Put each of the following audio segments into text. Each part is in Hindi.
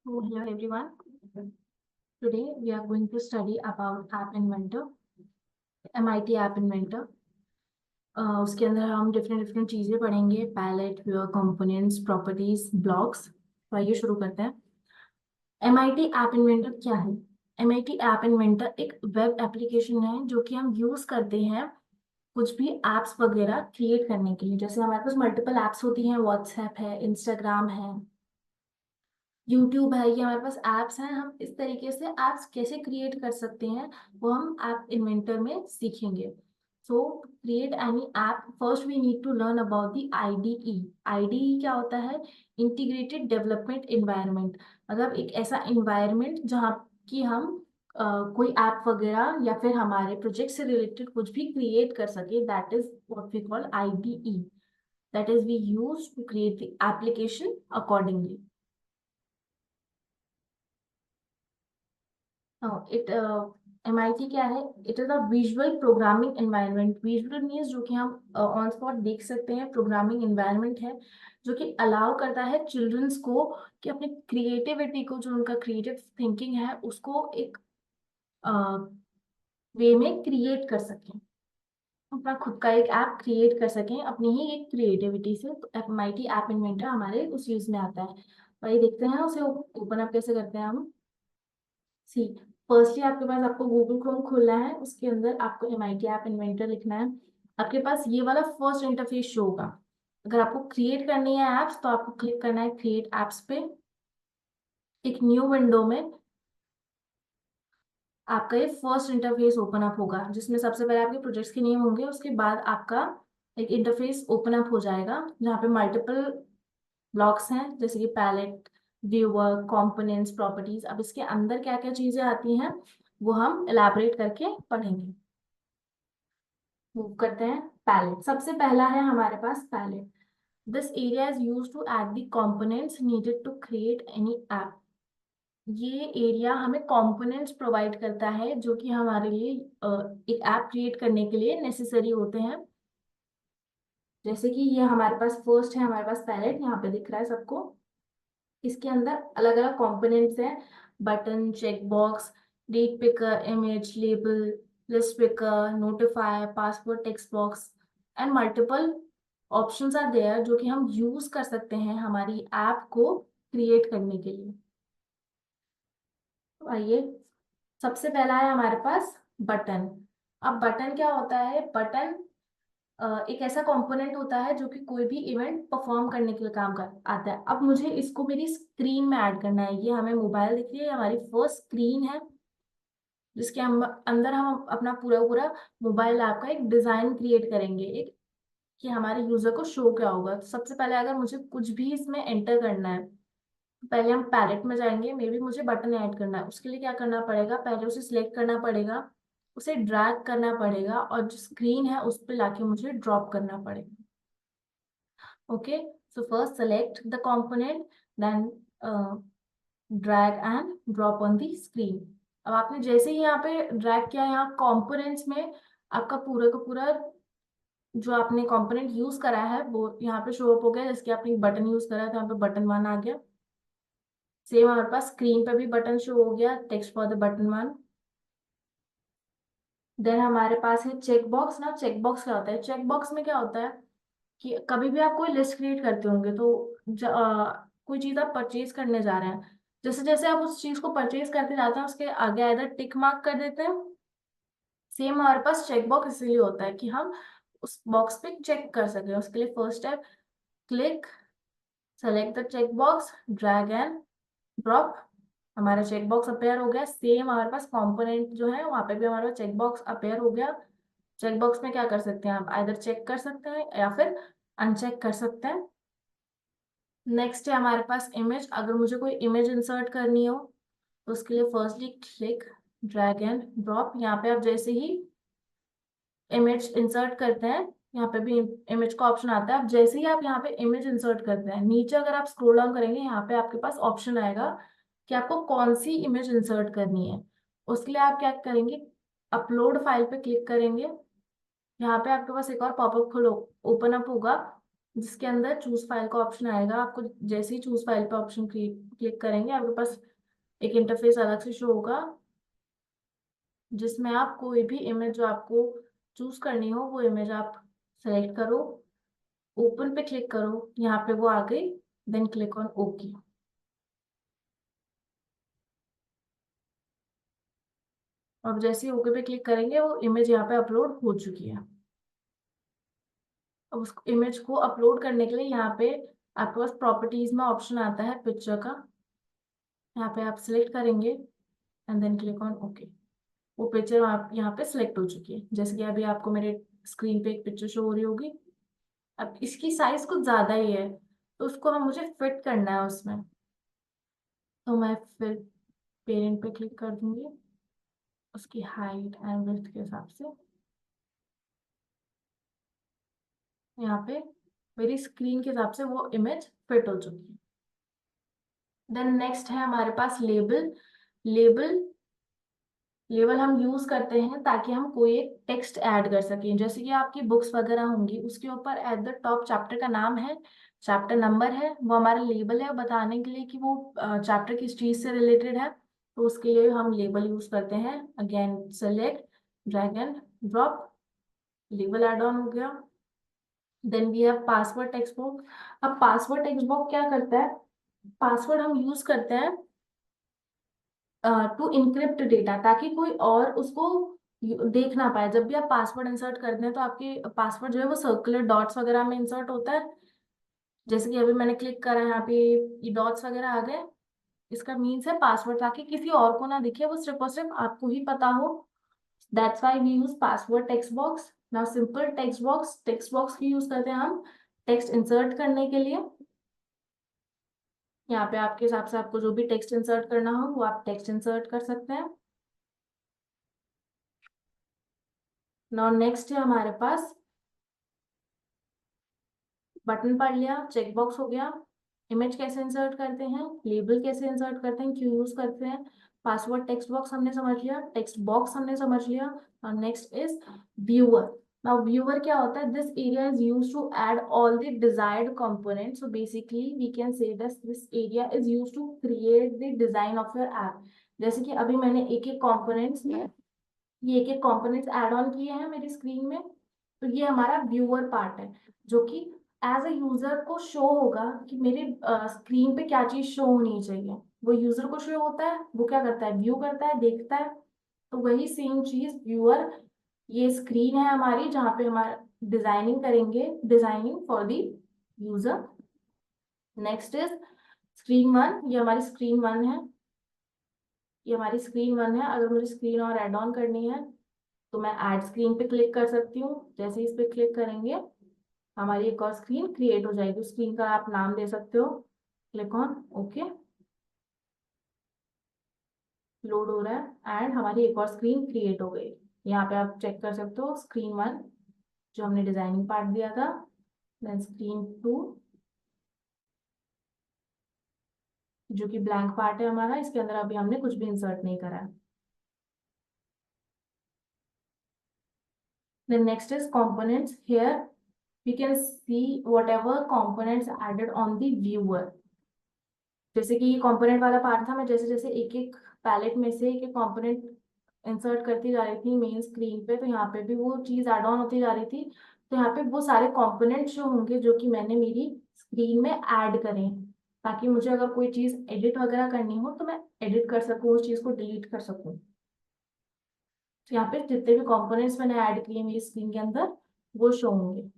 So hello everyone. Today we are going to study about App Inventor, MIT App Inventor. उसके अंदर हम डिफरेंट डिफरेंट चीज़ें पढ़ेंगे, palette, viewer, components, properties, blocks. तो आइए शुरू करते हैं। MIT ऐप इन्वेंटर क्या है? MIT ऐप इन्वेंटर एक वेब एप्लीकेशन है जो कि हम यूज करते हैं कुछ भी एप्स वगैरह क्रिएट करने के लिए। जैसे हमारे पास मल्टीपल एप्स होती हैं, व्हाट्सएप है, इंस्टाग्राम है, यूट्यूब है, ये हमारे पास एप्स हैं। हम इस तरीके से एप्स कैसे क्रिएट कर सकते हैं वो हम ऐप इन्वेंटर में सीखेंगे। So create any app, first we need to learn about the IDE. IDE क्या होता है? Integrated development environment. मतलब एक ऐसा एनवायरनमेंट जहाँ की हम कोई ऐप वगैरह या फिर हमारे प्रोजेक्ट से रिलेटेड कुछ भी क्रिएट कर सके, that is what we call IDE. That is we use to create the application accordingly. It MIT क्या है? It is a visual programming environment. Visual means जो कि हम ऑन स्पॉट देख सकते हैं, प्रोग्रामिंग एनवायरनमेंट है जो कि अलाउ करता है चिल्ड्रंस को कि अपनी क्रिएटिविटी को, जो उनका क्रिएटिव थिंकिंग है, उसको एक वे में क्रिएट कर सकें, अपना खुद का एक ऐप क्रिएट कर सकें अपनी ही एक क्रिएटिविटी से। तो MIT ऐप इन्वेंटर हमारे उस यूज में आता है। तो ये देखते हैं उसे ओपन अप कैसे करते हैं हम। सी, फर्स्टली आपके पास, आपको गूगल क्रोम खोलना है, उसके अंदर आपको MIT ऐप इन्वेंटर लिखना है। आपके पास ये वाला फर्स्ट इंटरफेस शो होगा। अगर आपको क्रिएट करनी है एप्स तो आपको क्लिक करना है क्रिएट एप्स पे। एक न्यू विंडो में आपका ये फर्स्ट इंटरफेस ओपन अप होगा, जिसमें सबसे पहले आपके प्रोजेक्ट्स के नेम होंगे। उसके बाद आपका एक इंटरफेस ओपन अप हो जाएगा जहाँ पे मल्टीपल ब्लॉक्स हैं, जैसे कि पैलेट, व्यूअर, कंपोनेंट्स, प्रॉपर्टीज। अब इसके अंदर क्या क्या चीजें आती हैं वो हम एलैबोरेट करके पढ़ेंगे। मूव करते हैं। पैलेट सबसे पहला है हमारे पास palette. This area is use to add the components needed to create any app. ये एरिया हमें कंपोनेंट्स प्रोवाइड करता है जो कि हमारे लिए एक ऐप क्रिएट करने के लिए नेसेसरी होते हैं। जैसे कि ये हमारे पास फर्स्ट है, हमारे पास पैलेट यहाँ पे दिख रहा है सबको। इसके अंदर अलग अलग कंपोनेंट्स हैं। Button, check box, date picker, image, label, list picker, notifier, password, text box and multiple options are there जो कि हम यूज कर सकते हैं हमारी ऐप को क्रिएट करने के लिए। तो आइए, सबसे पहला है हमारे पास बटन। अब बटन क्या होता है? बटन एक ऐसा कंपोनेंट होता है जो कि कोई भी इवेंट परफॉर्म करने के लिए काम कर आता है। अब मुझे इसको मेरी स्क्रीन में ऐड करना है। ये हमें मोबाइल दिख रही है, हमारी फर्स्ट स्क्रीन है जिसके हम अंदर हम अपना पूरा पूरा मोबाइल ऐप का एक डिजाइन क्रिएट करेंगे, एक कि हमारे यूजर को शो क्या होगा। तो सबसे पहले अगर मुझे कुछ भी इसमें एंटर करना है, तो पहले हम पैलेट में जाएंगे। मे बी मुझे बटन ऐड करना है, उसके लिए क्या करना पड़ेगा? पहले उसे सिलेक्ट करना पड़ेगा, उसे ड्रैग करना पड़ेगा और जो स्क्रीन है उस पर लाके मुझे ड्रॉप करना पड़ेगा। Okay, so first select the component, then drag and drop on the screen. अब आपने जैसे ही यहाँ पे ड्रैग किया, यहाँ कंपोनेंट्स में आपका पूरा का पूरा जो आपने कंपोनेंट यूज करा है वो यहाँ पे शो अप हो गया। जैसे कि आपने बटन यूज करा है तो यहाँ पे बटन वन आ गया। सेम हमारे पास स्क्रीन पे भी बटन शो हो गया, text for the button one. Then हमारे पास है चेक बॉक्स। ना, चेक बॉक्स क्या होता है? चेक बॉक्स में क्या होता है कि कभी भी आप कोई लिस्ट क्रिएट करते होंगे तो कोई चीज आप परचेज करने जा रहे हैं, जैसे जैसे आप उस चीज को परचेज करते जाते हैं उसके आगे इधर टिक मार्क कर देते हैं। सेम हमारे पास चेक बॉक्स इसीलिए होता है कि हम उस बॉक्स पे चेक कर सकें। उसके लिए first step, click, select the check box, drag and drop. हमारा चेक बॉक्स अपेयर हो गया। सेम हमारे पास कंपोनेंट जो है वहां पे भी हमारा चेक बॉक्स अपेयर हो गया। चेक बॉक्स में क्या कर सकते हैं? आप आइदर चेक कर सकते हैं या फिर अनचेक कर सकते हैं। नेक्स्ट है हमारे पास इमेज। अगर मुझे कोई इमेज इंसर्ट करनी हो तो उसके लिए firstly click, drag and drop. यहाँ पे आप जैसे ही इमेज इंसर्ट करते हैं, यहाँ पे भी इमेज का ऑप्शन आता है। अब जैसे ही आप यहाँ पे इमेज इंसर्ट करते हैं, नीचे अगर आप स्क्रॉल डाउन करेंगे, यहाँ पे आपके पास ऑप्शन आएगा कि आपको कौन सी इमेज इंसर्ट करनी है। उसके लिए आप क्या करेंगे? अपलोड फाइल पे क्लिक करेंगे। यहाँ पे आपके पास एक और पॉपअप खुलो ओपन अप होगा जिसके अंदर चूज फाइल का ऑप्शन आएगा। आपको जैसे ही चूज फाइल पे ऑप्शन क्लिक करेंगे, आपके पास एक इंटरफेस अलग से शो होगा, जिसमें आप कोई भी इमेज जो आपको चूज करनी हो वो इमेज आप सेलेक्ट करो, ओपन पे क्लिक करो, यहाँ पे वो आ गई, देन क्लिक ऑन ओके। अब जैसे ही ओके पे क्लिक करेंगे वो इमेज यहाँ पे अपलोड हो चुकी है। अब उस इमेज को अपलोड करने के लिए यहाँ पे आपके पास प्रॉपर्टीज में ऑप्शन आता है पिक्चर का, यहाँ पे आप सिलेक्ट करेंगे and then click on okay. वो पिक्चर आप यहाँ पे सिलेक्ट हो चुकी है, जैसे कि अभी आपको मेरे स्क्रीन पे एक पिक्चर शो हो रही होगी। अब इसकी साइज कुछ ज्यादा ही है, तो उसको हम मुझे फिट करना है उसमें, तो मैं फिर पेरेंट पे क्लिक कर दूंगी, उसकी हाइट एंड विड्थ के हिसाब से। यहाँ पे मेरी स्क्रीन के हिसाब से वो इमेज फिट हो चुकी है। देन नेक्स्ट है हमारे पास लेबल। लेबल लेबल हम यूज करते हैं ताकि हम कोई एक टेक्स्ट ऐड कर सकें। जैसे कि आपकी बुक्स वगैरह होंगी, उसके ऊपर एट द टॉप चैप्टर का नाम है, चैप्टर नंबर है, वो हमारा लेबल है बताने के लिए कि वो चैप्टर किस चीज से रिलेटेड है। तो उसके लिए हम लेबल यूज करते हैं। Again select, drag and drop, label add on हो गया। Then we have password text box. अब पासवर्ड टेक्स्ट बॉक्स क्या करता है, पासवर्ड हम यूज करते हैं टू इनक्रिप्ट डेटा, ताकि कोई और उसको देख ना पाए। जब भी आप पासवर्ड इंसर्ट करते हैं तो आपके पासवर्ड जो है वो सर्कुलर डॉट्स वगैरह में इंसर्ट होता है। जैसे कि अभी मैंने क्लिक करा, यहाँ पे ये डॉट्स वगैरह आ गए, इसका मीन्स है पासवर्ड, ताकि किसी और को ना दिखे, वो सिर्फ और सिर्फ आपको ही पता हो। That's why we use password text box. Now simple text box की यूज करते हैं हम टेक्स्ट इंसर्ट करने के लिए। यहाँ पे आपके हिसाब से आपको जो भी टेक्स्ट इंसर्ट करना हो वो आप टेक्स्ट इंसर्ट कर सकते हैं। नाउ नेक्स्ट है हमारे पास बटन पढ़ लिया, चेक बॉक्स हो गया, इमेज कैसे इंसर्ट करते हैं, लेबल कैसे इंसर्ट करते हैं, क्यों यूज करते हैं, पासवर्ड टेक्स्ट बॉक्स हमने समझ लिया, टेक्स्ट बॉक्स हमने समझ लिया। और next is viewer. Now viewer क्या होता है, this area is use to add all the desired component. So basically we can say this area is use to create the design of your app. जैसे कि अभी मैंने एक एक कॉम्पोनेंट्स, ये एक एक कंपोनेंट्स ऐड ऑन किए हैं मेरी स्क्रीन में, तो ये हमारा व्यूअर पार्ट है, जो कि एज अ यूजर को शो होगा कि मेरे स्क्रीन पे क्या चीज शो होनी चाहिए। वो यूजर को शो होता है, वो क्या करता है, व्यू करता है, देखता है। तो वही सेम चीज व्यूअर, ये स्क्रीन है हमारी जहाँ पे हमारा डिजाइनिंग करेंगे, designing for the user. Next is screen one, ये हमारी स्क्रीन वन है, ये हमारी स्क्रीन वन है। अगर मुझे स्क्रीन और एड ऑन करनी है तो मैं ऐड स्क्रीन पे क्लिक कर सकती हूँ। जैसे ही इस पे क्लिक करेंगे हमारी एक और स्क्रीन क्रिएट हो जाएगी। उस स्क्रीन का आप नाम दे सकते हो, क्लिक ऑन ओके। लोड हो रहा है एंड हमारी एक और स्क्रीन क्रिएट हो गई। यहाँ पे आप चेक कर सकते हो स्क्रीन वन जो हमने डिजाइनिंग पार्ट दिया था, देन स्क्रीन टू जो कि ब्लैंक पार्ट है हमारा, इसके अंदर अभी हमने कुछ भी इंसर्ट नहीं करा है। Then next is components. Here we can see whatever components added on the viewer. जैसे कि ये कंपोनेंट वाला पार्ट था, मैं जैसे जैसे एक एक पैलेट में से एक एक कंपोनेंट इंसर्ट करती जा रही थी मेन स्क्रीन पे, तो यहाँ पे भी वो चीज ऐड ऑन होती जा रही थी। तो यहाँ पे वो सारे कंपोनेंट जो होंगे जो कि मैंने मेरी स्क्रीन में ऐड करें, ताकि मुझे अगर कोई चीज एडिट वगैरह करनी हो तो मैं एडिट कर सकूँ, उस चीज को डिलीट कर सकूँ। तो यहाँ पे जितने भी कंपोनेंट्स मैंने ऐड किए मेरी स्क्रीन के अंदर वो शो होंगे।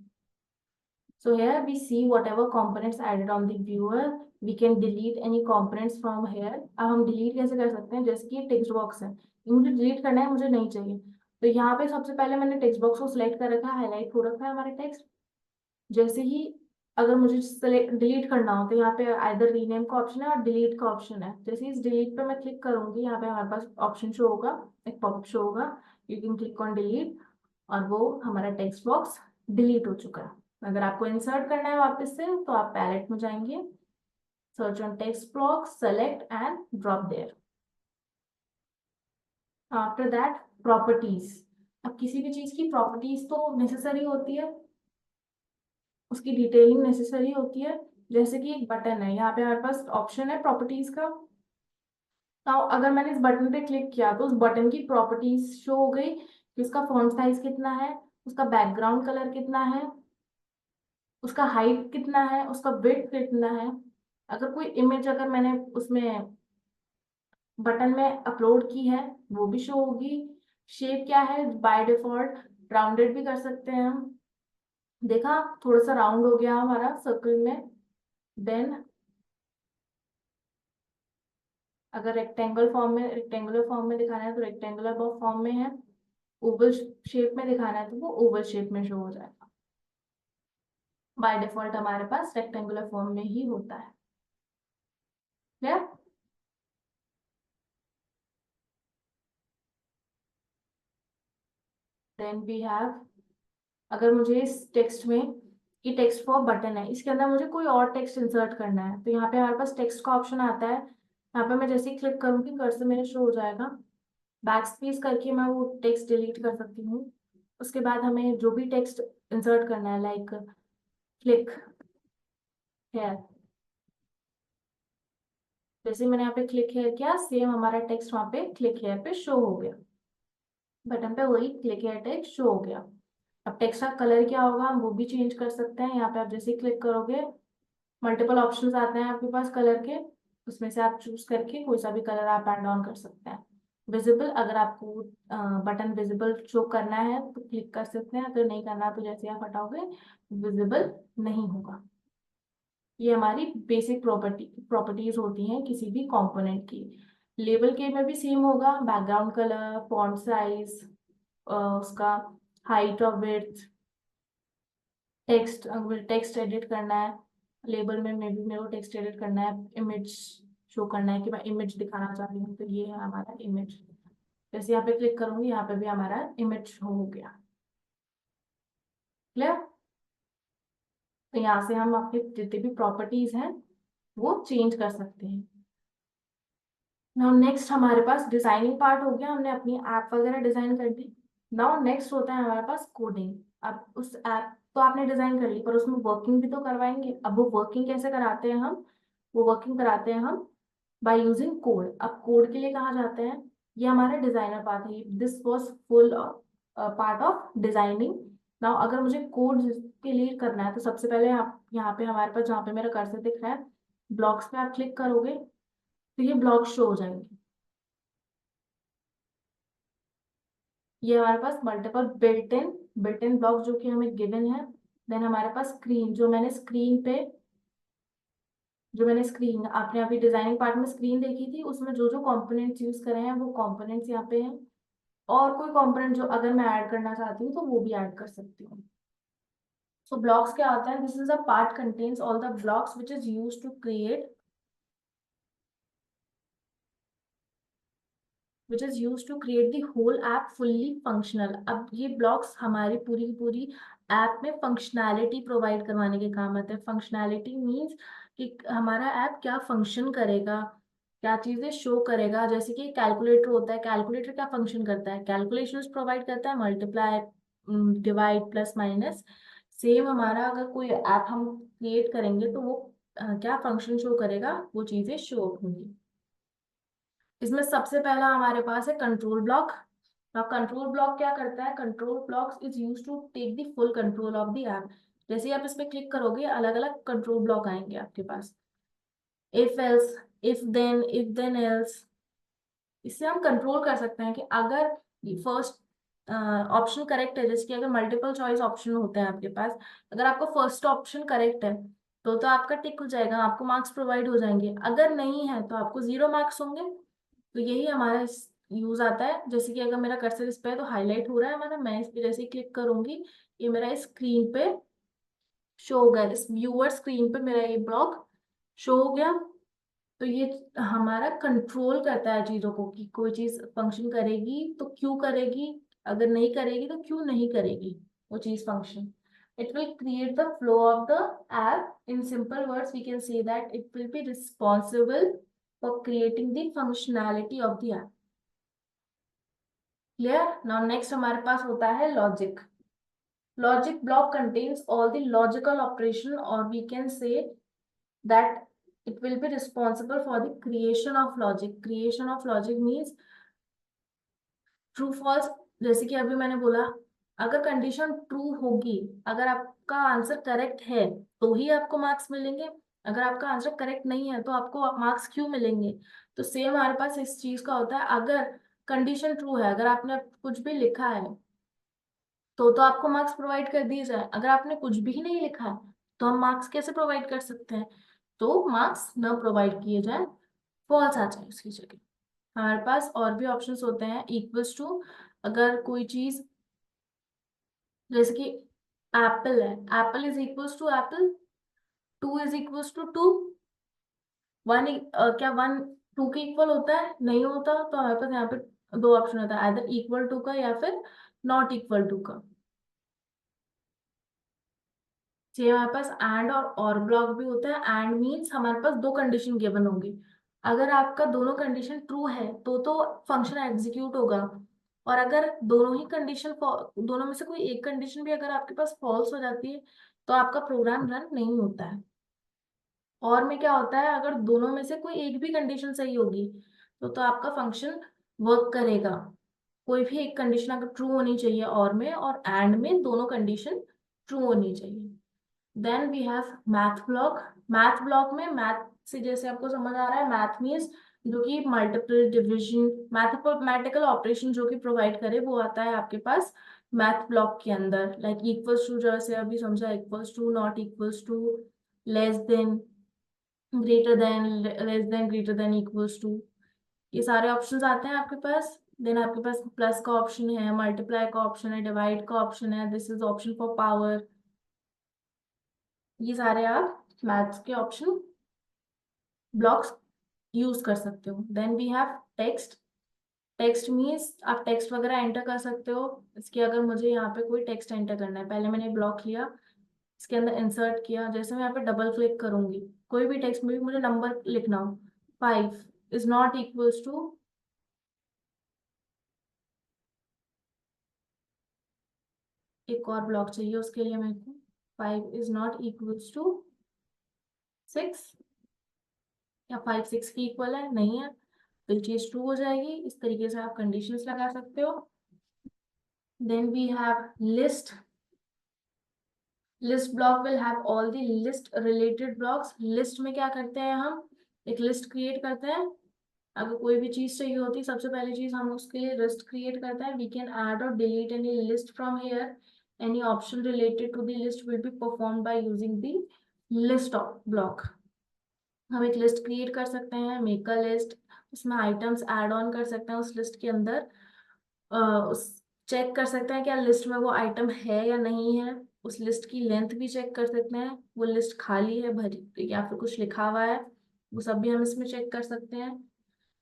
So here we see whatever components added on the viewer. We can delete any components from here. अब हम delete कैसे कर सकते हैं, जैसे कि टेक्स्ट बॉक्स है, ये मुझे डिलीट करना है, मुझे नहीं चाहिए। तो यहाँ पे सबसे पहले मैंने टेक्स्ट बॉक्स को सिलेक्ट कर रखा है, हाईलाइट हो रखा है हमारा टेक्स्ट। जैसे ही अगर मुझे डिलीट करना हो तो यहाँ पे आइदर रीनेम का ऑप्शन है और डिलीट का ऑप्शन है। जैसे इस डिलीट पे मैं क्लिक करूंगी, यहाँ पे हमारे पास ऑप्शन शो होगा, एक पॉपअप शो होगा, you can click on delete, और वो हमारा टेक्स्ट बॉक्स डिलीट हो चुका है। अगर आपको इंसर्ट करना है वापस से तो आप पैलेट में जाएंगे, search on text box, select and drop there. After that properties. अब किसी भी चीज की प्रॉपर्टीज तो नेसेसरी होती है, उसकी डिटेलिंग नेसेसरी होती है। जैसे कि एक बटन है, यहाँ पे हमारे पास ऑप्शन है प्रॉपर्टीज का। तो अगर मैंने इस बटन पे क्लिक किया तो उस बटन की प्रॉपर्टीज शो हो गई कि उसका फॉन्ट साइज कितना है, उसका बैकग्राउंड कलर कितना है, उसका हाइट कितना है, उसका विड्थ कितना है। अगर कोई इमेज अगर मैंने उसमें बटन में अपलोड की है वो भी शो होगी। शेप क्या है, बाय डिफॉल्ट राउंडेड भी कर सकते हैं हम। देखा, थोड़ा सा राउंड हो गया हमारा सर्कल में। देन अगर रेक्टेंगुलर फॉर्म में दिखाना है तो रेक्टेंगुलर फॉर्म में है। ओवल शेप में दिखाना है तो वो ओवल शेप में शो हो जाएगा। बाय डिफॉल्ट हमारे पास रेक्टेंगुलर फॉर्म में ही होता है। क्लियर? देन वी हैव, अगर मुझे इस टेक्स्ट में, ये टेक्स्ट फॉर बटन है, इसके अंदर मुझे कोई और टेक्स्ट इंसर्ट करना है तो यहाँ पे हमारे पास टेक्स्ट का ऑप्शन आता है। यहाँ पे मैं जैसे ही क्लिक करूंगी कर्सर मेरे शो हो जाएगा। बैक स्पेस करके मैं वो टेक्स्ट डिलीट कर सकती हूँ। उसके बाद हमें जो भी टेक्स्ट इंसर्ट करना है, लाइक क्लिक है, जैसे मैंने यहाँ पे क्लिक हेयर किया सेम हमारा टेक्स्ट वहां पे क्लिक हेयर पे शो हो गया। बटन पे वही क्लिक हेयर टेक्स्ट शो हो गया। अब टेक्स्ट का कलर क्या होगा हम वो भी चेंज कर सकते हैं। यहाँ पे आप जैसे क्लिक करोगे मल्टीपल ऑप्शंस आते हैं आपके पास कलर के, उसमें से आप चूज करके कोई सा भी कलर आप ऐड ऑन कर सकते हैं। विजिबल, अगर आपको बटन विजिबल शो करना है तो क्लिक कर सकते हैं, अगर नहीं करना तो जैसे आप हटाओगे विजिबल नहीं होगा। ये हमारी बेसिक प्रॉपर्टीज होती हैं किसी भी कंपोनेंट की। लेबल के में भी सेम होगा, बैकग्राउंड कलर, फॉन्ट साइज, उसका हाइट और विड्थ। टेक्स्ट, अगर टेक्स्ट एडिट करना है लेबल में भी मेरे को टेक्स्ट एडिट करना है, इमेज शो करना है कि मैं इमेज दिखाना चाह रही हूँ तो ये है हमारा इमेज। जैसे यहाँ पे क्लिक करूंगी यहाँ पे भी हमारा इमेज शो हो गया। क्लियर? तो यहाँ से हम अपनी जितनी भी प्रॉपर्टीज हैं वो चेंज कर सकते हैं। नाउ नेक्स्ट हमारे पास डिजाइनिंग पार्ट हो गया, हमने अपनी ऐप वगैरह डिजाइन कर दी। नाउ नेक्स्ट होता है हमारे पास कोडिंग। अब उस ऐप तो आपने डिजाइन कर ली पर उसमें वर्किंग भी तो करवाएंगे। अब वो वर्किंग कैसे कराते हैं हम, वो वर्किंग कराते हैं हम बाय यूजिंग कोड। अब कोड के लिए कहाँ जाते हैं, ये हमारा डिजाइनर पार्ट है। This was full part of designing. Now अगर मुझे कोड के लिए करना है तो सबसे पहले आप यहाँ पे हमारे पास जहाँ पे मेरा कर्सर दिख रहा है ब्लॉक्स पे आप क्लिक करोगे तो ये ब्लॉक शो हो जाएंगे। ये हमारे पास मल्टीपल बिल्ट इन ब्लॉक जो कि हमें गिवन है। देन हमारे पास स्क्रीन, जो मैंने स्क्रीन आपने अभी डिजाइनिंग पार्ट में स्क्रीन देखी थी उसमें जो जो कंपोनेंट्स यूज करे हैं वो कंपोनेंट्स यहाँ पे हैं। और कोई कंपोनेंट जो अगर मैं ऐड करना चाहती हूँ तो वो भी ऐड कर सकती हूँ। सो ब्लॉक्स क्या होता है, this is a part contains all the blocks which is use to create, which is use to create the whole app fully functional. अब ये ब्लॉक्स हमारी पूरी की पूरी ऐप में फंक्शनैलिटी प्रोवाइड करवाने के काम आते हैं। फंक्शनैलिटी मीन्स कि हमारा ऐप क्या फंक्शन करेगा, क्या चीजें शो करेगा। जैसे कि कैलकुलेटर होता है, कैलकुलेटर क्या फंक्शन करता है, कैलकुलेशंस प्रोवाइड करता है, multiply, divide, plus minus. Same हमारा अगर कोई ऐप हम क्रिएट करेंगे तो वो क्या फंक्शन शो करेगा, वो चीजें शो होंगी। इसमें सबसे पहला हमारे पास है कंट्रोल ब्लॉक। अब कंट्रोल ब्लॉक क्या करता है, control block is use to take the full control of the app. जैसे ही आप इस पे क्लिक करोगे अलग अलग कंट्रोल ब्लॉक आएंगे आपके पास। If else, if then else. इससे हम कंट्रोल कर सकते हैं कि अगर फर्स्ट ऑप्शन करेक्ट है, जैसे कि अगर मल्टीपल चॉइस ऑप्शन होते हैं आपके पास, अगर आपका फर्स्ट ऑप्शन करेक्ट है तो आपका टिक हो जाएगा, आपको मार्क्स प्रोवाइड हो जाएंगे। अगर नहीं है तो आपको 0 मार्क्स होंगे। तो यही हमारा यूज आता है। जैसे कि अगर मेरा कर्सर इस पे है तो हाईलाइट हो रहा है हमारा, मैं इस पे जैसे ही क्लिक करूंगी ये मेरा स्क्रीन पे शो हो गया, इस व्यूअर स्क्रीन पे मेरा ये ब्लॉग शो हो गया। तो ये हमारा कंट्रोल करता है चीजों को कि कोई चीज फंक्शन करेगी तो क्यों करेगी, अगर नहीं करेगी तो क्यों नहीं करेगी वो चीज function. It will create the flow of the app. In simple words, we can say that it will be responsible for creating the functionality of the app. Clear? Now next हमारे पास होता है logic. Logic block contains all the logical operation, or we can say that it will be responsible for the creation of logic. Creation of logic means true false. जैसे कि अभी मैंने बोला, अगर कंडीशन ट्रू होगी, अगर आपका आंसर करेक्ट है तो ही आपको मार्क्स मिलेंगे, अगर आपका आंसर करेक्ट नहीं है तो आपको मार्क्स क्यों मिलेंगे। तो सेम हमारे पास इस चीज का होता है, अगर कंडीशन ट्रू है, अगर आपने कुछ भी लिखा है तो आपको मार्क्स प्रोवाइड कर दिए जाए, अगर आपने कुछ भी नहीं लिखा है तो हम मार्क्स कैसे प्रोवाइड कर सकते हैं। तो मार्क्स न प्रोवाइड किए जाए, फॉल्स आ जाए उसकी जगह। हमारे पास और भी ऑप्शंस होते हैं इक्वल्स टू। अगर कोई चीज, जैसे कि एप्पल है, apple is equals to apple, two is equals to two, one, क्या वन टू के इक्वल होता है, नहीं होता। तो हमारे पास यहाँ पे दो ऑप्शन होता है, आइदर इक्वल टू का या फिर नॉट इक्वल टू का। चाहिए हमारे पास एंड और ब्लॉक भी होता है। एंड मीन्स हमारे पास दो कंडीशन गिवन होंगी, अगर आपका दोनों कंडीशन ट्रू है तो फंक्शन एग्जीक्यूट होगा, और अगर दोनों ही कंडीशन, दोनों में से कोई एक कंडीशन भी अगर आपके पास फॉल्स हो जाती है तो आपका प्रोग्राम रन नहीं होता है। और में क्या होता है, अगर दोनों में से कोई एक भी कंडीशन सही होगी तो आपका फंक्शन वर्क करेगा। कोई भी एक कंडीशन अगर ट्रू होनी चाहिए और में, और एंड में दोनों कंडीशन ट्रू होनी चाहिए। Then we have math block. Math block में, मैथ से जैसे आपको समझ आ रहा है, मैथ मीन्स जो कि मल्टीपल डिविजन, मैथमेटिकल ऑपरेशन जो कि प्रोवाइड करे, वो आता है आपके पास मैथ ब्लॉक के अंदर। लाइक इक्वल्स टू, जैसे अभी समझा, equals to, not equals to, less than, greater than, less than, greater than, equals to, ये सारे ऑप्शंस आते हैं आपके पास। देन आपके पास प्लस का ऑप्शन है, मल्टीप्लाई का ऑप्शन है, डिवाइड का ऑप्शन है, this is option for power. ये सारे आप मैथ्स के ऑप्शन ब्लॉक्स यूज कर सकते हो। Then we have text. Text means आप टेक्स्ट वगैरह एंटर कर सकते हो। इसके, अगर मुझे यहाँ पे कोई टेक्स्ट एंटर करना है, पहले मैंने ब्लॉक लिया, इसके अंदर इंसर्ट किया, जैसे मैं यहाँ पे डबल क्लिक करूंगी, कोई भी टेक्स्ट में भी मुझे नंबर लिखना हो, 5 इज नॉट इक्वल्स टू, एक और ब्लॉक चाहिए उसके लिए मेरे को, 5 इज नॉट इक्वल्स टू 6, या 5 6 की इक्वल है, नहीं है, तो ये चीज ट्रू हो जाएगी। इस तरीके से आप कंडीशंस लगा सकते हो। Then we have list. List block will have all the list related blocks. List में क्या करते हैं, हम एक लिस्ट क्रिएट करते हैं। अगर कोई भी चीज चाहिए होती है, सबसे पहली चीज हम उसके लिए लिस्ट क्रिएट करते हैं। वी कैन ऐड और delete any list from here. Any option related to the list will be perform by using the list of block. हम एक लिस्ट क्रिएट कर सकते हैं, मेक अ लिस्ट, उसमें आइटम्स ऐड ऑन कर सकते हैं उस लिस्ट के अंदर। उस चेक कर सकते हैं क्या लिस्ट में वो आइटम है या नहीं है। उस लिस्ट की लेंथ भी चेक कर सकते हैं, वो लिस्ट खाली है, भरी, या फिर कुछ लिखा हुआ है, वो सब भी हम इसमें चेक कर सकते हैं।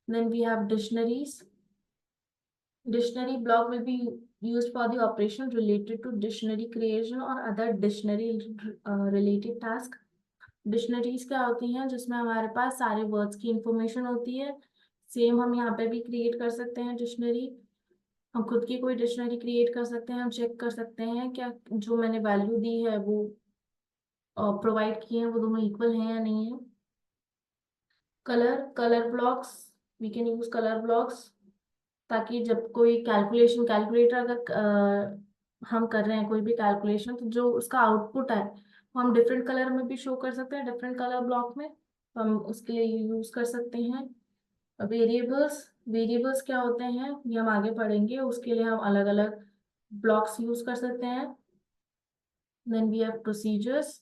Then we have dictionaries. Dictionary block will be used for the operation related to dictionary creation or other dictionary related task. Dictionaries क्या होती हैं, जिसमें हमारे पास सारे वर्ड्स की इंफॉर्मेशन होती है। सेम हम यहाँ पे भी क्रिएट कर सकते हैं डिक्शनरी। हम खुद की कोई डिक्शनरी क्रिएट कर सकते हैं, हम चेक कर सकते हैं क्या जो मैंने वैल्यू दी है वो प्रोवाइड किए हैं वो दोनों इक्वल हैं या नहीं है। Colour blocks, we can use colour blocks, ताकि जब कोई कैलकुलेशन, कैलकुलेटर अगर हम कर रहे हैं कोई भी कैलकुलेशन, तो जो उसका आउटपुट है वो हम डिफरेंट कलर में भी शो कर सकते हैं, डिफरेंट कलर ब्लॉक में, तो हम उसके लिए यूज कर सकते हैं। वेरिएबल्स। वेरिएबल्स क्या होते हैं ये हम आगे पढ़ेंगे, उसके लिए हम अलग अलग ब्लॉक्स यूज कर सकते हैं। Then we have procedures.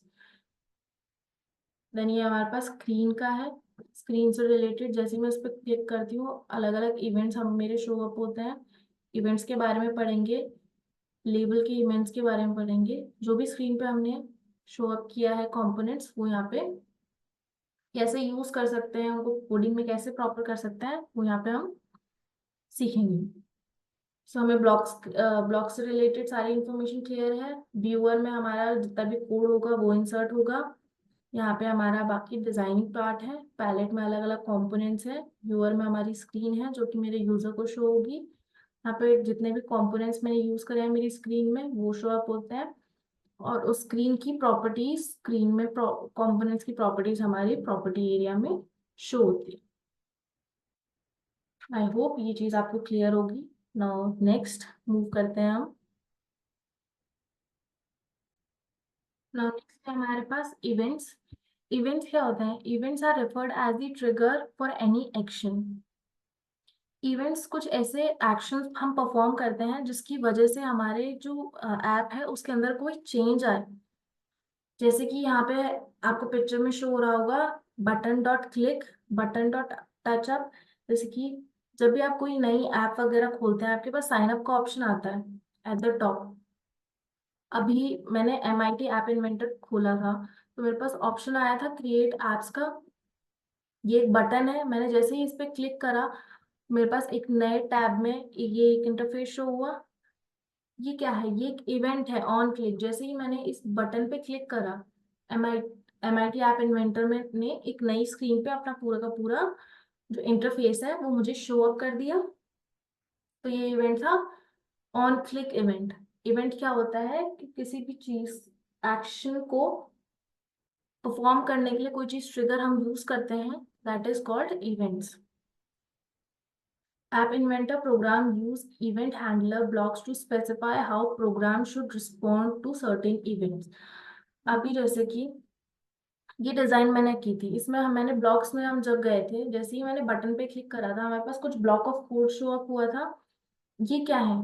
देन ये हमारे पास स्क्रीन का है। स्क्रीन से रिलेटेड, जैसे मैं इस पर क्लिक करती हूँ, अलग अलग इवेंट्स हम मेरे शो अप होते हैं। इवेंट्स के बारे में पढ़ेंगे, लेबल के इवेंट्स के बारे में पढ़ेंगे। जो भी स्क्रीन पे हमने शो अप किया है कंपोनेंट्स, वो यहाँ पे कैसे यूज कर सकते हैं, उनको कोडिंग में कैसे प्रॉपर कर सकते हैं, वो यहाँ पे हम सीखेंगे। सो हमें ब्लॉक्स, ब्लॉक से रिलेटेड सारी इंफॉर्मेशन क्लियर है। व्यूअर में हमारा जितना भी कोड होगा वो इंसर्ट होगा। यहाँ पे हमारा बाकी डिजाइनिंग पार्ट है, पैलेट में अलग अलग कंपोनेंट्स है। व्यूअर में हमारी स्क्रीन है जो कि मेरे यूजर को शो होगी। यहाँ पे जितने भी कंपोनेंट्स मैंने यूज करे हैं मेरी स्क्रीन में वो शो अप होते हैं। और उस स्क्रीन की प्रॉपर्टीज, स्क्रीन में कंपोनेंट्स की प्रॉपर्टीज हमारी प्रॉपर्टी एरिया में शो होती है। आई होप ये चीज आपको क्लियर होगी। नाउ नेक्स्ट मूव करते हैं हम। नाउ नेक्स्ट है हमारे पास इवेंट्स। इवेंट्स क्या होते हैं? Events are referred as the trigger for any action. Events कुछ ऐसे एक्शंस हम परफॉर्म करते हैं जिसकी वजह से हमारे जो ऐप है उसके अंदर कोई चेंज आए। जैसे कि यहाँ पे आपको पिक्चर में शो हो रहा होगा button dot click, button dot touch-up. जैसे कि जब भी आप कोई नई ऐप वगैरह खोलते हैं आपके पास साइन अप का ऑप्शन आता है एट द टॉप। अभी मैंने MIT ऐप इन्वेंटर खोला था तो मेरे पास ऑप्शन आया था क्रिएट एप्स का। ये एक बटन है, मैंने जैसे ही इस पे क्लिक करा मेरे पास एक नए टैब में ये एक इंटरफेस शो हुआ। ये क्या है? ये एक इवेंट है ऑन क्लिक। जैसे ही मैंने इस बटन पे क्लिक करा MIT ऐप इन्वेंटर में ने एक नई स्क्रीन पे अपना पूरा का पूरा जो इंटरफेस है वो मुझे शो अप कर दिया। तो ये इवेंट था ऑन क्लिक इवेंट। इवेंट क्या होता है कि किसी भी चीज एक्शन को परफॉर्म करने के लिए कोई चीज ट्रिगर हम यूज करते हैं, that is called events. App Inventor program use event handler blocks to specify how program should respond to certain events. अभी जैसे कि ये डिजाइन मैंने की थी, इसमें मैंने ब्लॉक्स में हम जब गए थे, जैसे ही मैंने बटन पे क्लिक करा था हमारे पास कुछ block of code show up हुआ था। ये क्या है?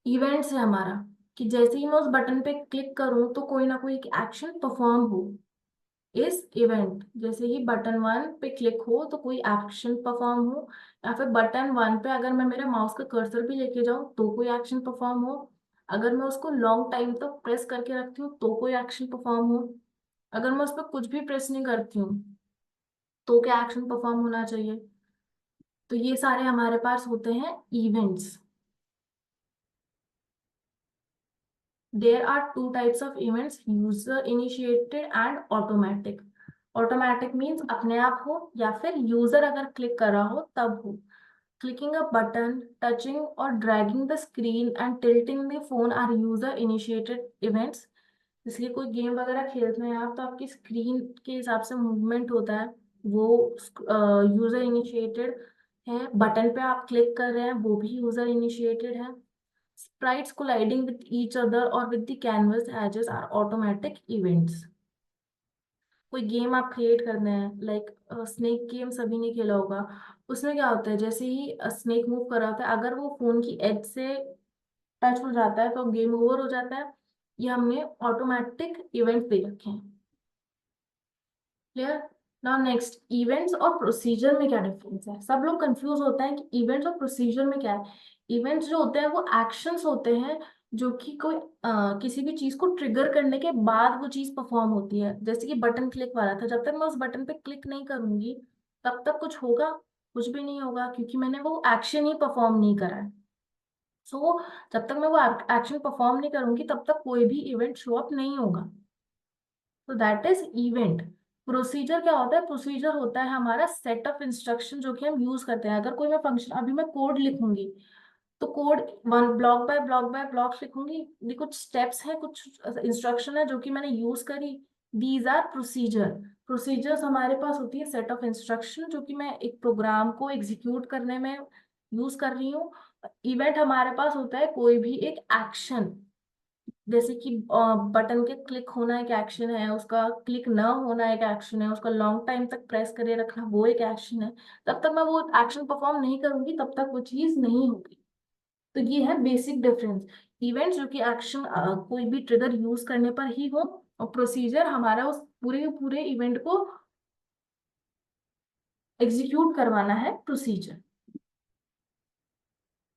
इवेंट्स है हमारा। कि जैसे ही मैं उस बटन पे क्लिक करूं तो कोई ना कोई एक एक्शन परफॉर्म हो। इस इवेंट जैसे ही बटन वन पे क्लिक हो तो कोई एक्शन परफॉर्म हो, या फिर बटन वन पे अगर मैं मेरे माउस का कर्सर भी लेके जाऊं तो कोई एक्शन परफॉर्म हो। अगर मैं उसको लॉन्ग टाइम तक प्रेस करके रखती हूँ तो कोई एक्शन परफॉर्म हो। अगर मैं उस पर कुछ भी प्रेस नहीं करती हूँ तो क्या एक्शन परफॉर्म होना चाहिए? तो ये सारे हमारे पास होते हैं events. There are two types of events, user initiated and automatic. Automatic means अपने आप हो या फिर यूजर अगर क्लिक कर रहा हो तब हो। Clicking a button, touching or dragging the screen and tilting the phone are user initiated events. इसलिए कोई गेम वगैरह खेलते हैं आप तो आपकी स्क्रीन के हिसाब से मूवमेंट होता है, वो यूजर इनिशिएटेड है। बटन पे आप क्लिक कर रहे हैं वो भी यूजर इनिशिएटेड है। Sprites colliding with each other or with the canvas edges are automatic events. कोई गेम आप क्रिएट करना है, लाइक स्नेक गेम सभी ने खेला होगा। उसमें क्या होता है, जैसे ही स्नेक मूव कर रहा होता है अगर वो फोन की एज से टच हो जाता है तो गेम ओवर हो जाता है। ये हमने ऑटोमेटिक इवेंट दे रखे हैं। क्लियर? नाउ नेक्स्ट, इवेंट्स और प्रोसीजर में क्या डिफरेंस है? सब लोग कंफ्यूज होते हैं कि इवेंट्स और प्रोसीजर में क्या है। इवेंट्स जो होते हैं वो एक्शंस होते हैं जो कि कोई किसी भी चीज को ट्रिगर करने के बाद वो चीज परफॉर्म होती है। जैसे कि बटन क्लिक वाला था, जब तक मैं उस बटन पे क्लिक नहीं करूंगी तब तक कुछ होगा? कुछ भी नहीं होगा क्योंकि मैंने वो एक्शन ही परफॉर्म नहीं करा है। सो जब तक मैं वो एक्शन परफॉर्म नहीं करूंगी तब तक कोई भी इवेंट शो अप नहीं होगा। तो दैट इज इवेंट। प्रोसीजर क्या होता है? प्रोसीजर होता है हमारा सेट ऑफ इंस्ट्रक्शन जो कि हम यूज करते हैं। अगर कोई मैं फंक्शन, अभी मैं कोड लिखूंगी तो code one block bye block लिखूंगी। ये कुछ स्टेप्स हैं, कुछ इंस्ट्रक्शन है जो कि मैंने यूज करी। These are procedure. प्रोसीजर्स हमारे पास होती है सेट ऑफ इंस्ट्रक्शन जो कि मैं एक प्रोग्राम को एग्जीक्यूट करने में यूज कर रही हूँ। इवेंट हमारे पास होता है कोई भी एक एक्शन, जैसे कि बटन के क्लिक होना एक एक्शन है, उसका क्लिक ना होना एक एक्शन है, उसका लॉन्ग टाइम तक प्रेस करे रखना वो एक एक्शन है। तब तक मैं वो एक्शन परफॉर्म नहीं करूंगी तब तक वो चीज नहीं होगी। तो ये है बेसिक डिफरेंस। इवेंट्स जो कि एक्शन कोई भी ट्रिगर यूज करने पर ही हो, और प्रोसीजर हमारा उस पूरे पूरे इवेंट को एग्जीक्यूट करवाना है, प्रोसीजर।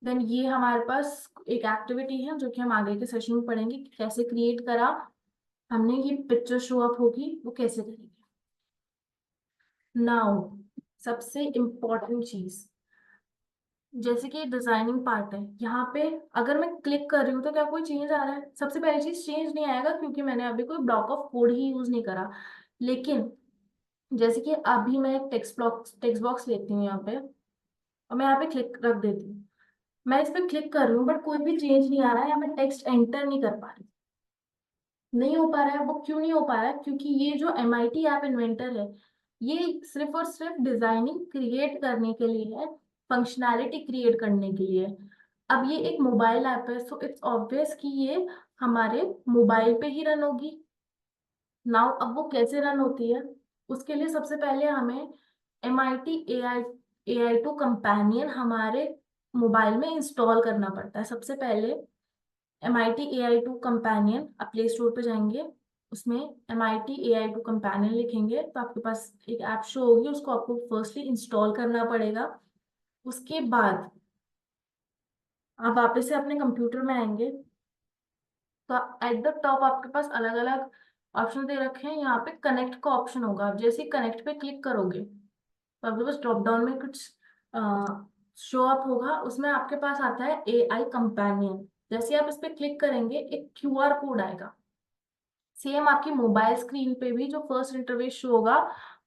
देन ये हमारे पास एक एक्टिविटी है जो कि हम आगे के सेशन में पढ़ेंगे कि कैसे क्रिएट करा हमने, ये पिक्चर शो अप होगी वो कैसे करेंगे। नाउ सबसे इम्पोर्टेंट चीज, जैसे कि डिजाइनिंग पार्ट है यहाँ पे, अगर मैं क्लिक कर रही हूँ तो क्या कोई चेंज आ रहा है? सबसे पहली चीज चेंज नहीं आएगा क्योंकि मैंने अभी कोई block of code he use नहीं करा। लेकिन जैसे कि अभी मैं एक टेक्स्ट बॉक्स लेती हूँ यहाँ पे और मैं यहाँ पे क्लिक रख देती हूँ। मैं इस पे क्लिक कर रही हूँ बट कोई भी चेंज नहीं आ रहा है या मैं टेक्स्ट एंटर नहीं कर पा रही। नहीं हो पा रहा है। वो क्यों नहीं हो पा रहा है? क्योंकि ये जो MIT ऐप इन्वेंटर है, ये सिर्फ और सिर्फ डिजाइनिंग क्रिएट करने के लिए है, फंक्शनैलिटी क्रिएट करने के लिए है। अब ये एक मोबाइल ऐप है, सो इट्स ऑब्वियस कि ये हमारे मोबाइल पे ही रन होगी। नाउ अब वो कैसे रन होती है? उसके लिए सबसे पहले हमें MIT AI2 कंपेनियन हमारे मोबाइल में इंस्टॉल करना पड़ता है। सबसे पहले MIT AI2 कंपेनियन, आप प्ले स्टोर पे जाएंगे, उसमें MIT AI2 कंपेनियन लिखेंगे तो आपके पास एक ऐप शो होगी। उसको आपको फर्स्टली इंस्टॉल करना पड़ेगा। उसके बाद आप वापस से अपने कंप्यूटर में आएंगे, तो एट द टॉप आपके पास अलग अलग ऑप्शन दे रखे हैं। यहाँ पे कनेक्ट का ऑप्शन होगा। आप जैसे ही कनेक्ट पे क्लिक करोगे तो आपके पास ड्रॉप डाउन में कुछ शो अप होगा। उसमें आपके पास आता है AI कंपेनियन। जैसे ही आप इस पे क्लिक करेंगे, एक QR कोड आएगा। सेम आपकी मोबाइल स्क्रीन पे भी जो फर्स्ट इंटरफेस शो होगा,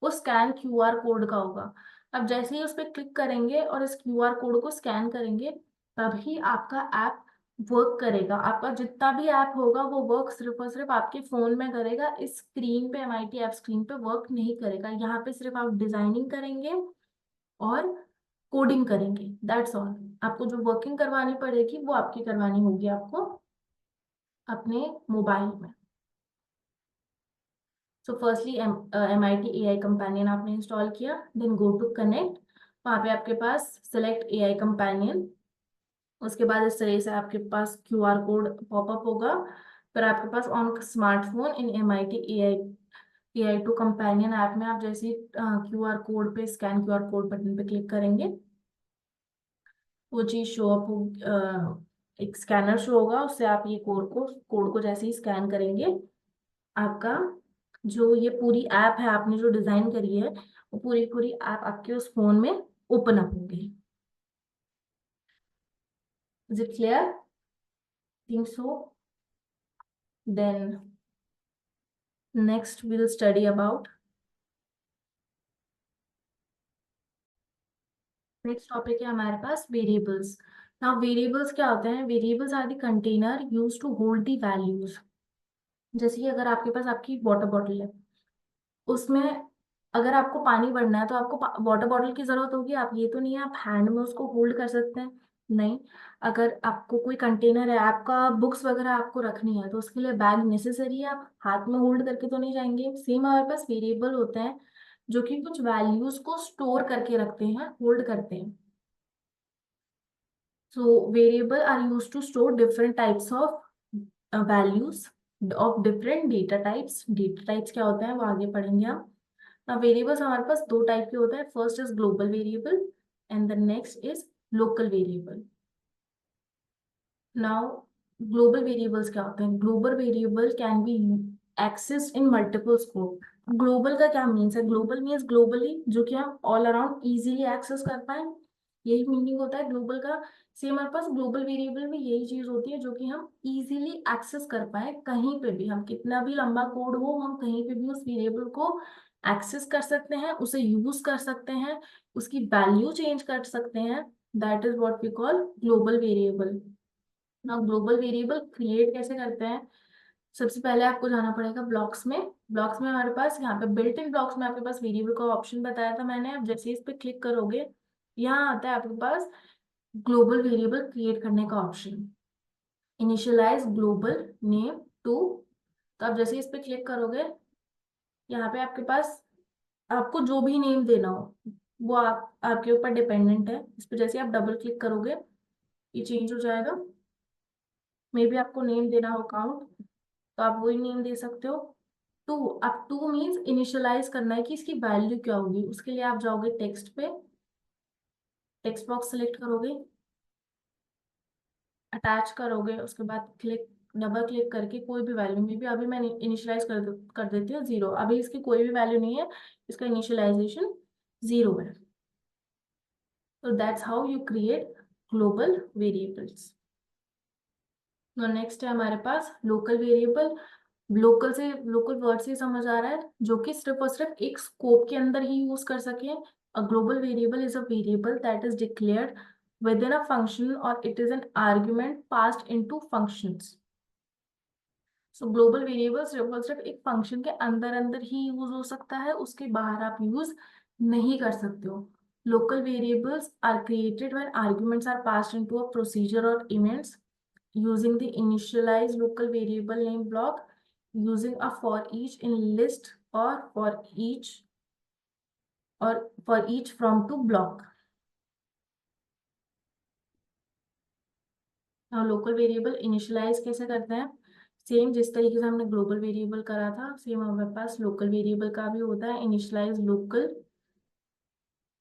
वो स्कैन QR कोड का होगा। अब जैसे ही उस पर क्लिक करेंगे और इस QR कोड को स्कैन करेंगे, तभी आपका ऐप वर्क करेगा। आपका जितना भी ऐप होगा वो वर्क सिर्फ और सिर्फ आपके फोन में करेगा। इस स्क्रीन पे, MIT ऐप स्क्रीन पे वर्क नहीं करेगा। यहाँ पे सिर्फ आप डिजाइनिंग करेंगे और कोडिंग करेंगे, दैट्स ऑल। आपको जो वर्किंग करवानी पड़ेगी वो आपकी करवानी होगी आपको अपने मोबाइल में। So firstly MIT AI companion आपने इंस्टॉल किया, देन गो टू कनेक्ट। वहाँ पे आपके पास सिलेक्ट AI कंपेनियन। उसके बाद इस तरह से आपके पास QR कोड पॉपअप होगा। फिर आपके pass on smartphone in MIT AI2 companion app में आप जैसे QR कोड पे, स्कैन QR कोड बटन पे क्लिक करेंगे, वो चीज शो अप हो, एक स्कैनर शो होगा। उससे आप ये कोड को जैसे ही स्कैन करेंगे, आपका जो ये पूरी ऐप है आपने जो डिजाइन करी है, वो पूरी पूरी ऐप आपके उस फोन में ओपन अप होगी। Is it clear? Think so. Then next will study about, next topic है हमारे पास वेरिएबल्स। नाउ वेरिएबल्स क्या होते हैं? Variables are the container use to hold the values. जैसे कि अगर आपके पास आपकी वाटर बॉटल है, उसमें अगर आपको पानी भरना है तो आपको वाटर बॉटल की जरूरत होगी। आप ये तो नहीं है आप हैंड में उसको होल्ड कर सकते हैं, नहीं। अगर आपको कोई कंटेनर है, आपका बुक्स वगैरह आपको रखनी है, तो उसके लिए बैग नेसेसरी है। आप हाथ में होल्ड करके तो नहीं जाएंगे। सेम हमारे पास वेरिएबल होते हैं जो कि कुछ वैल्यूज को स्टोर करके रखते हैं, होल्ड करते हैं। So variable are used to store different types of values of different data types. Data types क्या होते हैं वो आगे पढ़ेंगे हम। Now variables हमारे पास दो टाइप के होते हैं। First is global variable and the next is local variable. Now global variables क्या होते हैं? Global variable can be accessed in multiple scope. Global का क्या मीन्स है? ग्लोबल मीन्स ग्लोबली, जो कि हम ऑल अराउंड इजीली एक्सेस कर पाए, यही मीनिंग होता है ग्लोबल का। सेम हमारे पास ग्लोबल वेरिएबल में यही चीज होती है, जो कि हम इजीली एक्सेस कर पाए कहीं पे भी। हम कितना भी लंबा कोड हो, हम कहीं पे भी उस वेरिएबल को एक्सेस कर सकते हैं, उसे यूज कर सकते हैं, उसकी वैल्यू चेंज कर सकते हैं। That is what we call global variable. ना ग्लोबल वेरिएबल क्रिएट कैसे करते हैं? सबसे पहले आपको जाना पड़ेगा ब्लॉक्स में। ब्लॉक्स में हमारे पास यहाँ पे बिल्ट इन ब्लॉक्स में आपके पास वेरिएबल का ऑप्शन बताया था मैंने। अब जैसे इस पे क्लिक करोगे, यहाँ आता है आपके पास ग्लोबल वेरिएबल क्रिएट करने का option, initialize global name to. तो आप जैसे इस पे क्लिक करोगे, यहाँ पे आपके पास आपको जो भी नेम देना हो वो आपके ऊपर डिपेंडेंट है। इस पे जैसे आप डबल क्लिक करोगे, ये चेंज हो जाएगा। मे बी आपको नेम देना हो काउंट, तो आप वही नेम दे सकते हो। टू, अब टू मीन्स इनिशियलाइज करना है कि इसकी वैल्यू क्या होगी। उसके लिए आप जाओगे टेक्स्ट पे, टेक्स्ट बॉक्स सेलेक्ट करोगे, अटैच करोगे, उसके बाद क्लिक, डबल क्लिक करके कोई भी वैल्यू, में भी अभी मैं इनिशियलाइज कर देती हूँ 0। अभी इसकी कोई भी वैल्यू नहीं है, इसका इनिशियलाइजेशन 0 है। तो that's how you create global variables. Next है हमारे पास लोकल वेरिएबल। लोकल वर्ड से समझ आ रहा है, जो कि सिर्फ और सिर्फ एक स्कोप के अंदर ही यूज कर सके। A global variable is a variable that is declared within a function or it is an argument passed into functions. So global variables सिर्फ एक फंक्शन के अंदर अंदर ही यूज हो सकता है, उसके बाहर आप यूज नहीं कर सकते हो। Local variables are created when arguments are passed into a procedure और events using the initialize local variable name block, using a for each in list or for each from to block। now local variable initialize कैसे करते हैं? सेम जिस तरीके से हमने ग्लोबल वेरिएबल करा था, सेम हमारे पास लोकल वेरिएबल का भी होता है। इनिशियलाइज लोकल,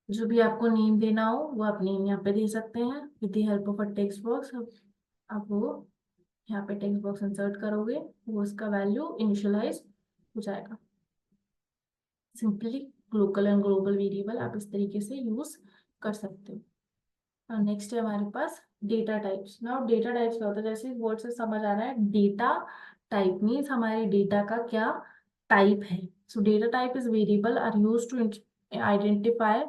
जो भी आपको नेम देना हो वो आप नेम यहाँ पे दे सकते हैं with the help of a text box. आप वो यहाँ पे टेक्स्ट बॉक्स इंसर्ट करोगे, वो उसका वैल्यू इनिशियलाइज हो जाएगा। Simply local and global variable आप इस तरीके से यूज कर सकते हो। नेक्स्ट है हमारे पास data types. Now data types क्या होता है? जैसे वर्ड से समझ आ रहा है, डेटा टाइप मीन्स हमारे डेटा का क्या टाइप है। So data type is variable are use to identify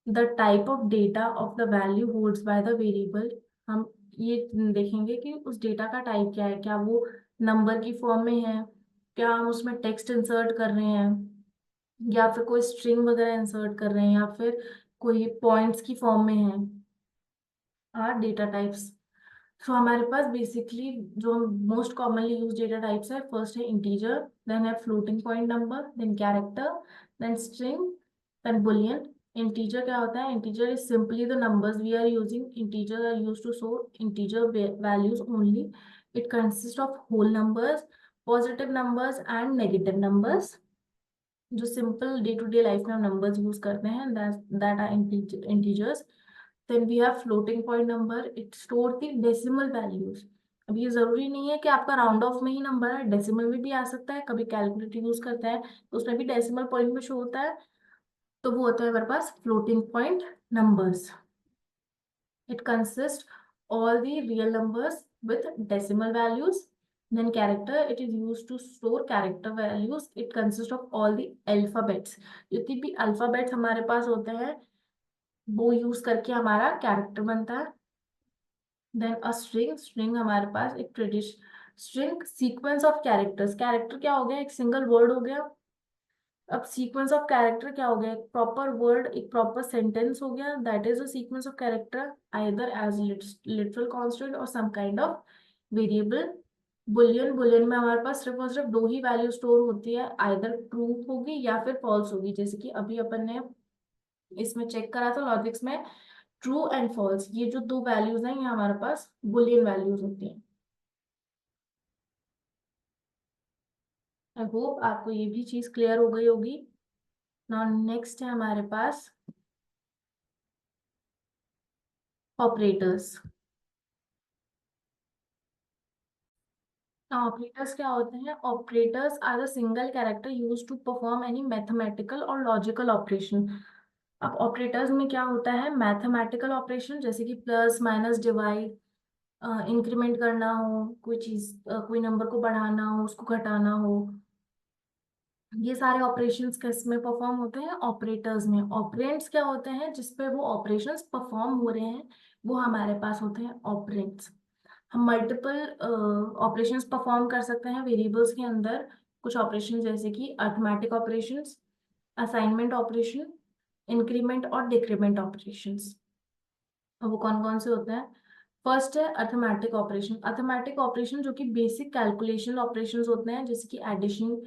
the type of data of the value holds by the variable. हम ये देखेंगे कि उस डेटा का टाइप क्या है, क्या वो नंबर की फॉर्म में है, क्या हम उसमें टेक्स्ट इंसर्ट कर रहे हैं, या फिर कोई स्ट्रिंग वगैरह इंसर्ट कर रहे हैं, या फिर कोई पॉइंट्स की फॉर्म में है। Are data types. सो हमारे पास बेसिकली जो most commonly use data types है, फर्स्ट है इंटीजर, देन है floating point number, then character, then string, then boolean. Integer क्या होता है? Integer is simply the numbers we are using. Integer are use to show integer values only. It consist of whole numbers, positive numbers and negative numbers. जो simple day to day life में हम नंबर्स यूज करते हैं, that are integers. Then we have floating point number, it store the decimal values. अब ये जरूरी नहीं है कि आपका राउंड ऑफ में ही नंबर है, डेसिमल में भी आ सकता है। कभी कैलकुलेटर यूज करते हैं तो उसमें भी डेसिमल पॉइंट में शो होता है, तो वो होता है हमारे पास floating point numbers. It consist all the real numbers with decimal values। Then character, it is used to store character values। It consists of all the alphabets। जितनी भी अल्फाबेट्स हमारे पास होते हैं वो यूज करके हमारा कैरेक्टर बनता है। देन अ स्ट्रिंग, स्ट्रिंग हमारे पास एक tradition string sequence of characters. Character क्या हो गया? एक सिंगल वर्ड हो गया। अब सीक्वेंस ऑफ कैरेक्टर क्या हो गया? एक प्रॉपर वर्ड, एक प्रॉपर सेंटेंस हो गया। That is a sequence of character either as literal constant और some kind of variable. Boolean, boolean में हमारे पास सिर्फ और सिर्फ दो ही वैल्यू स्टोर होती है, आइदर ट्रू होगी या फिर फॉल्स होगी। जैसे कि अभी अपन ने इसमें चेक करा था लॉजिक्स में, ट्रू एंड फॉल्स, ये जो दो वैल्यूज हैं ये हमारे पास बुलियन वैल्यूज होती हैं। आई होप आपको ये भी चीज क्लियर हो गई होगी। नाउ नेक्स्ट है हमारे पास ऑपरेटर्स। ऑपरेटर्स क्या होते हैं? Operators are the single character use to perform any mathematical और लॉजिकल ऑपरेशन। अब ऑपरेटर्स में क्या होता है? मैथमेटिकल ऑपरेशन, जैसे कि प्लस माइनस डिवाइड, इंक्रीमेंट करना हो कोई चीज, कोई नंबर को बढ़ाना हो, उसको घटाना हो, ये सारे ऑपरेशंस किस में परफॉर्म होते हैं? ऑपरेटर्स में। ऑपरेंड्स क्या होते हैं? जिसपे वो ऑपरेशंस परफॉर्म हो रहे हैं वो हमारे पास होते हैं ऑपरेंड्स। हम मल्टीपल ऑपरेशंस परफॉर्म कर सकते हैं वेरिएबल्स के अंदर। कुछ ऑपरेशन जैसे कि arithmetic operations, assignment operation, increment और डिक्रीमेंट ऑपरेशंस। अब वो कौन कौन से होते हैं? फर्स्ट है अर्थमेटिक ऑपरेशन। अर्थमेटिक ऑपरेशन जो कि बेसिक कैलकुलेशन ऑपरेशंस होते हैं, जैसे कि एडिशन,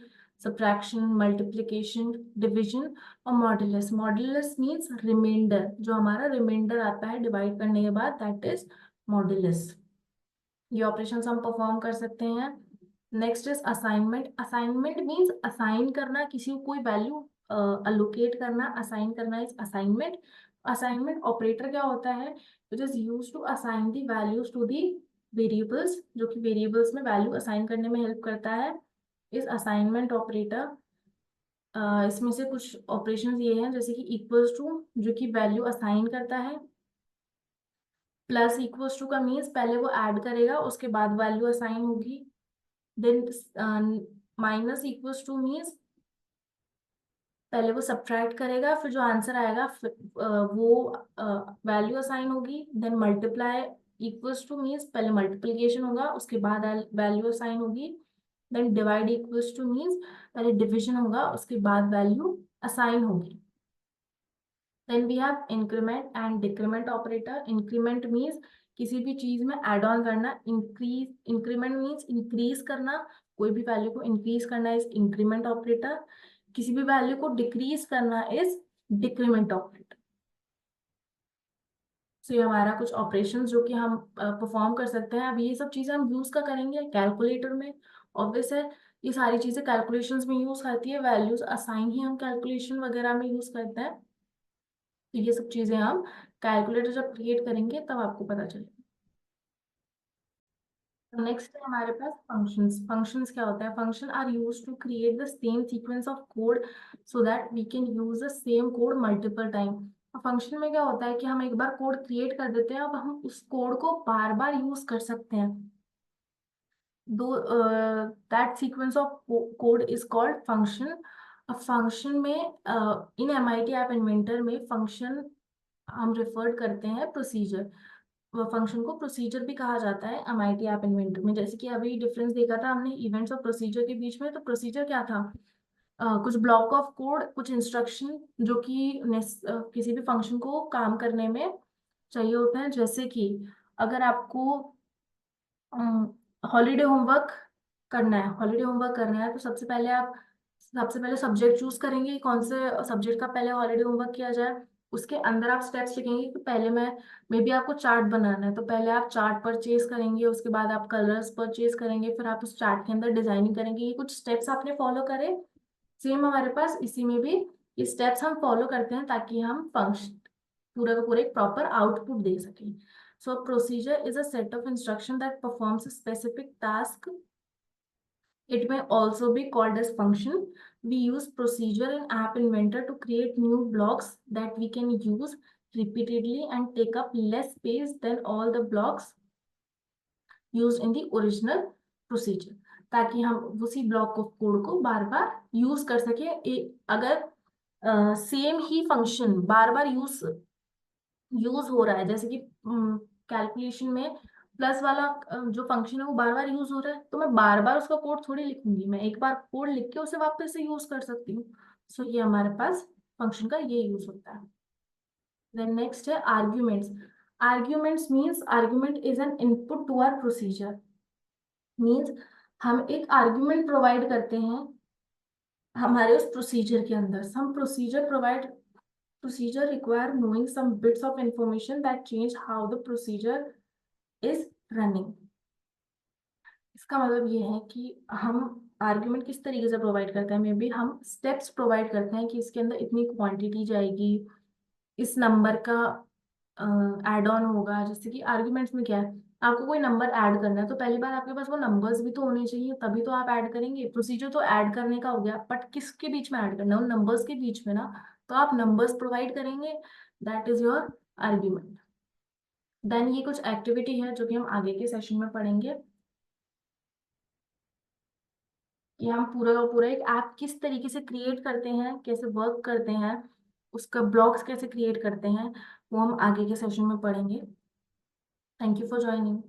सब्ट्रैक्शन, मल्टीप्लिकेशन, डिवीजन और मॉड्यूलस। मॉड्यूलस मींस रिमाइंडर, जो हमारा रिमाइंडर आता है डिवाइड करने के बाद, दैट इज मॉड्यूलस। ये ऑपरेशंस हम परफॉर्म कर सकते हैं। Next is assignment. Assignment means assign करना, किसी को कोई वैल्यू अलोकेट करना, असाइन करना इज असाइनमेंट। असाइनमेंट ऑपरेटर क्या होता है? It is use to assign the values to the variables, जो कि वेरिएबल्स में वैल्यू असाइन करने में हेल्प करता है, इज असाइनमेंट ऑपरेटर। इसमें से कुछ ऑपरेशंस ये हैं, जैसे कि इक्वल्स टू, जो कि वैल्यू असाइन करता है। प्लस इक्वल्स टू का मीन्स पहले वो ऐड करेगा उसके बाद वैल्यू असाइन होगी। Then minus equals to means पहले वो सब्ट्रैक्ट करेगा, फिर जो आंसर आएगा वो वैल्यू असाइन होगी। Then multiply equals to means पहले मल्टीप्लिकेशन होगा उसके बाद वैल्यू असाइन होगी। Then divide equals to means पहले डिविजन होगा, उसके बाद वैल्यू असाइन होगी। Then we have increment and decrement operator. Increment means किसी भी चीज में एड ऑन करना, इंक्रीज, इंक्रीमेंट मीन्स इंक्रीज करना, कोई भी वैल्यू को इंक्रीज करना इज इंक्रीमेंट ऑपरेटर, किसी भी वैल्यू को डिक्रीज करना इज डिक्रीमेंट ऑपरेटर। सो ये हमारा कुछ ऑपरेशन जो कि हम परफॉर्म कर सकते हैं। अब ये सब चीजें हम यूज का करेंगे कैलकुलेटर में, ऑब्वियस है। ये सारी चीजें कैलकुलेशंस में यूज करती है, वैल्यूज असाइन ही हम कैलकुलेशन वगैरह में यूज करते हैं। तो ये सब चीजें हम कैलकुलेटर जब क्रिएट करेंगे तब आपको पता चलेगा। नेक्स्ट है हमारे पास फंक्शंस। फंक्शंस क्या होता है? Function are use to create the same sequence of code so that we can use the same code multiple time. Function में क्या होता है कि हम एक बार कोड क्रिएट कर देते हैं, अब हम उस कोड को बार बार यूज कर सकते हैं। दो that sequence of code is called function. अब फंक्शन में इन एमआईटी ऐप इन्वेंटर में फंक्शन हम रेफर करते हैं प्रोसीजर। फंक्शन को प्रोसीजर भी कहा जाता है एमआईटी ऐप इन्वेंटर में। जैसे कि अभी डिफरेंस देखा था हमने इवेंट्स और प्रोसीजर के बीच में, तो प्रोसीजर क्या था? कुछ ब्लॉक ऑफ कोड, कुछ इंस्ट्रक्शन जो कि किसी भी फंक्शन को काम करने में चाहिए होते हैं। जैसे कि अगर आपको हॉलीडे होमवर्क करना है, हॉलीडे होमवर्क करना है, तो सबसे पहले सब्जेक्ट चूज करेंगे कि कौन से सब्जेक्ट का पहले हॉलीडे होमवर्क किया जाए। उसके अंदर आप स्टेप्स लिखेंगे कि पहले मैं मे बी आपको चार्ट बनाना है, तो पहले आप चार्ट परचेज करेंगे, उसके बाद आप कलर्स परचेज करेंगे, फिर आप उस चार्ट के अंदर डिजाइनिंग करेंगे। ये कुछ स्टेप्स आपने फॉलो करे। सेम हमारे पास इसी में भी ये स्टेप्स हम फॉलो करते हैं ताकि हम फंक्शन पूरा का पूरा एक प्रॉपर आउटपुट दे सकें। So a procedure is a set of instruction that performs a specific task. It may also be called as function. We use procedure in App Inventor to create new blocks that we can use repeatedly and take up less space than all the blocks used in the original procedure, ताकि हम उसी ब्लॉक को कोड को बार बार यूज कर सके। अगर सेम ही फंक्शन बार बार यूज हो रहा है, जैसे कि कैलकुलेशन में प्लस वाला जो फंक्शन है वो बार बार यूज हो रहा है, तो मैं बार बार उसका कोड थोड़ी लिखूंगी, मैं एक बार कोड लिख के उसे वापस से यूज कर सकती हूँ। सो ये हमारे पास फंक्शन का ये यूज होता है। देन नेक्स्ट है arguments. Arguments means argument is an input to are procedure. Means हम एक आर्ग्यूमेंट प्रोवाइड करते हैं हमारे उस प्रोसीजर के अंदर। Some procedure provide procedure require knowing some bits of information that change how the procedure is running। इसका मतलब ये है कि हम आर्ग्यूमेंट किस तरीके से प्रोवाइड करते हैं, मे बी हम स्टेप्स प्रोवाइड करते हैं कि इसके अंदर इतनी क्वांटिटी जाएगी, इस नंबर का एड ऑन होगा। जैसे कि आर्ग्यूमेंट्स में क्या है, आपको कोई नंबर ऐड करना है तो पहली बार आपके पास वो नंबर्स भी तो होने चाहिए, तभी तो आप ऐड करेंगे। प्रोसीजर तो ऐड करने का हो गया, बट किसके बीच में ऐड करना है? उन नंबर्स के बीच में ना। तो आप नंबर्स प्रोवाइड करेंगे, that is your argument. Then ये कुछ एक्टिविटी है जो कि हम आगे के सेशन में पढ़ेंगे कि हम पूरा का पूरा एक ऐप किस तरीके से क्रिएट करते हैं, कैसे वर्क करते हैं, उसका ब्लॉक्स कैसे क्रिएट करते हैं, वो हम आगे के सेशन में पढ़ेंगे। Thank you for joining.